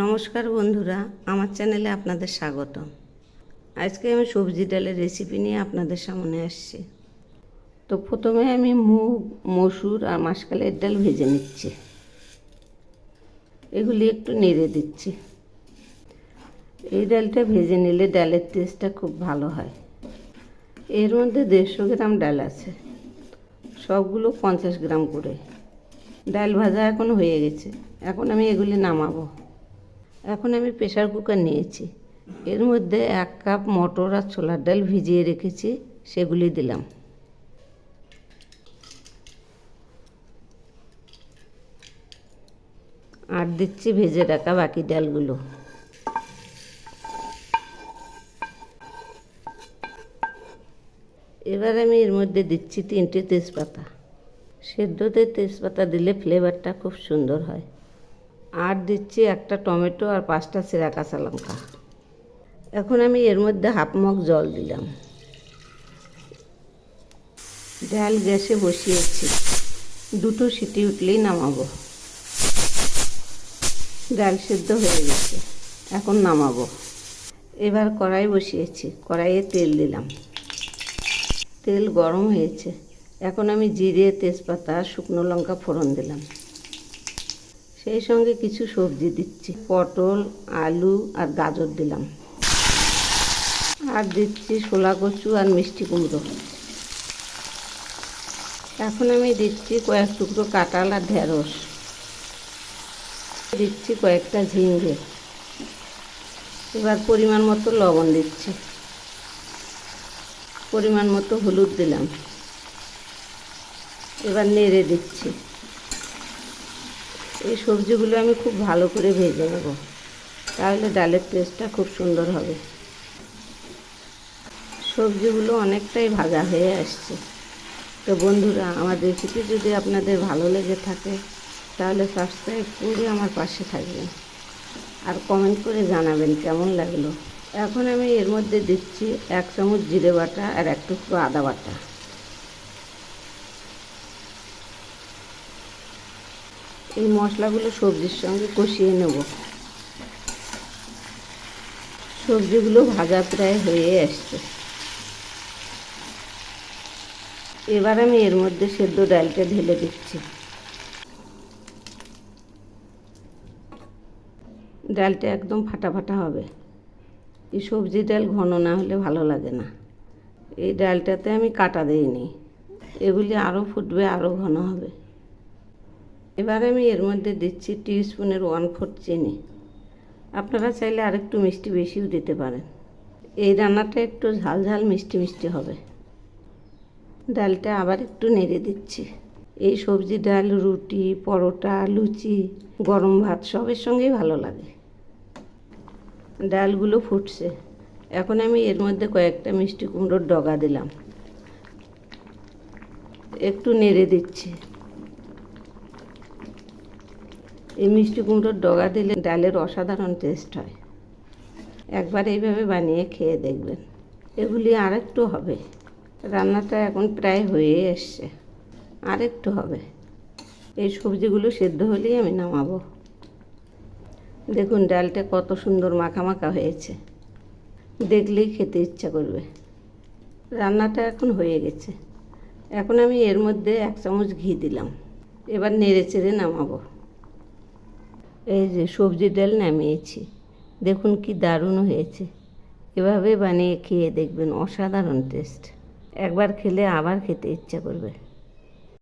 নমস্কার বন্ধুরা, আমার চ্যানেলে আপনাদের স্বাগতম। আজকে আমি সবজি ডালের রেসিপি নিয়ে আপনাদের সামনে আসছি। তো প্রথমে আমি মুগ, মসুর আর মাসকলাইয়ের ডাল ভেজে নিচ্ছি। এগুলি একটু নেড়ে দিচ্ছি। এই ডালটা ভেজে নিলে ডালের টেস্টটা খুব ভালো হয়। এর মধ্যে 150 গ্রাম ডাল আছে, সবগুলো 50 গ্রাম করে। ডাল ভাজা এখন হয়ে গেছে, এখন আমি এগুলি নামাবো। এখন আমি প্রেসার কুকার নিয়েছি, এর মধ্যে 1 কাপ মটর আর ছোলার ডাল ভিজিয়ে রেখেছি, সেগুলি দিলাম। আর দিচ্ছি ভেজে রাখা বাকি ডালগুলো। এবার আমি এর মধ্যে দিচ্ছি 3টে তেজপাতা। সেদ্ধতে তেজপাতা দিলে ফ্লেভারটা খুব সুন্দর হয়। আর দিচ্ছি 1টা টমেটো আর 5টা চেরা কাঁচা লঙ্কা। এখন আমি এর মধ্যে 1/2 মগ জল দিলাম। ডাল গ্যাসে বসিয়েছি, 2টো সিটি উঠলেই নামাবো। ডাল সেদ্ধ হয়ে গেছে, এখন নামাবো। এবার কড়াই বসিয়েছি, কড়াইয়ে তেল দিলাম। তেল গরম হয়েছে, এখন আমি জিরে, তেজপাতা, শুকনো লঙ্কা ফোড়ন দিলাম। সেই সঙ্গে কিছু সবজি দিচ্ছি, পটল, আলু আর গাজর দিলাম। আর দিচ্ছি শোলা কচু আর মিষ্টি কুমড়ো। এখন আমি দিচ্ছি কয়েক টুকরো কাঁঠাল আর ঢেঁড়স। দিচ্ছি কয়েকটা ঝিঙে। এবার পরিমাণ মতো লবণ দিচ্ছি, পরিমাণ মতো হলুদ দিলাম। এবার নেড়ে দিচ্ছি। এই সবজিগুলো আমি খুব ভালো করে ভেজে নেব, তাহলে ডালের টেস্টটা খুব সুন্দর হবে। সবজিগুলো অনেকটাই ভাজা হয়ে আসছে। তো বন্ধুরা, আমার রেসিপি যদি আপনাদের ভালো লেগে থাকে তাহলে সাবস্ক্রাইব করে আমার পাশে থাকবেন আর কমেন্ট করে জানাবেন কেমন লাগলো। এখন আমি এর মধ্যে দিচ্ছি 1 চামচ জিরে বাটা আর 1 টুকরো আদা বাটা। এই মশলাগুলো সবজির সঙ্গে কষিয়ে নেব। সবজিগুলো ভাজা প্রায় হয়ে আসছে। এবার আমি এর মধ্যে সেদ্ধ ডালটা ঢেলে দিচ্ছি। ডালটা একদম ফাটা ফাটা হবে। এই সবজি ডাল ঘন না হলে ভালো লাগে না। এই ডালটাতে আমি কাটা দিইনি, এগুলি আরও ফুটবে, আরও ঘন হবে। এবার আমি এর মধ্যে দিচ্ছি টিস্পুনের 1/4 চিনি। আপনারা চাইলে আরেকটু মিষ্টি বেশিও দিতে পারেন। এই রান্নাটা একটু ঝাল ঝাল মিষ্টি মিষ্টি হবে। ডালটা আবার একটু নেড়ে দিচ্ছি। এই সবজি ডাল রুটি, পরোটা, লুচি, গরম ভাত সবের সঙ্গেই ভালো লাগে। ডালগুলো ফুটছে, এখন আমি এর মধ্যে কয়েকটা মিষ্টি কুমড়োর ডগা দিলাম। একটু নেড়ে দিচ্ছি। এই মিষ্টি কুমড়োর ডগা দিলে ডালের অসাধারণ টেস্ট হয়। একবার এইভাবে বানিয়ে খেয়ে দেখবেন। এগুলি আরেকটু হবে। রান্নাটা এখন প্রায় হয়ে এসছে, আরেকটু হবে। এই সবজিগুলো সেদ্ধ হলেই আমি নামাবো। দেখুন ডালটা কত সুন্দর মাখা মাখা হয়েছে, দেখলেই খেতে ইচ্ছা করবে। রান্নাটা এখন হয়ে গেছে, এখন আমি এর মধ্যে 1 চামচ ঘি দিলাম। এবার নেড়ে চেড়ে নামাবো। এই যে সবজি ডাল নামিয়েছি, দেখুন কি দারুণ হয়েছে। এভাবে বানিয়ে খেয়ে দেখবেন, অসাধারণ টেস্ট। একবার খেলে আবার খেতে ইচ্ছা করবে।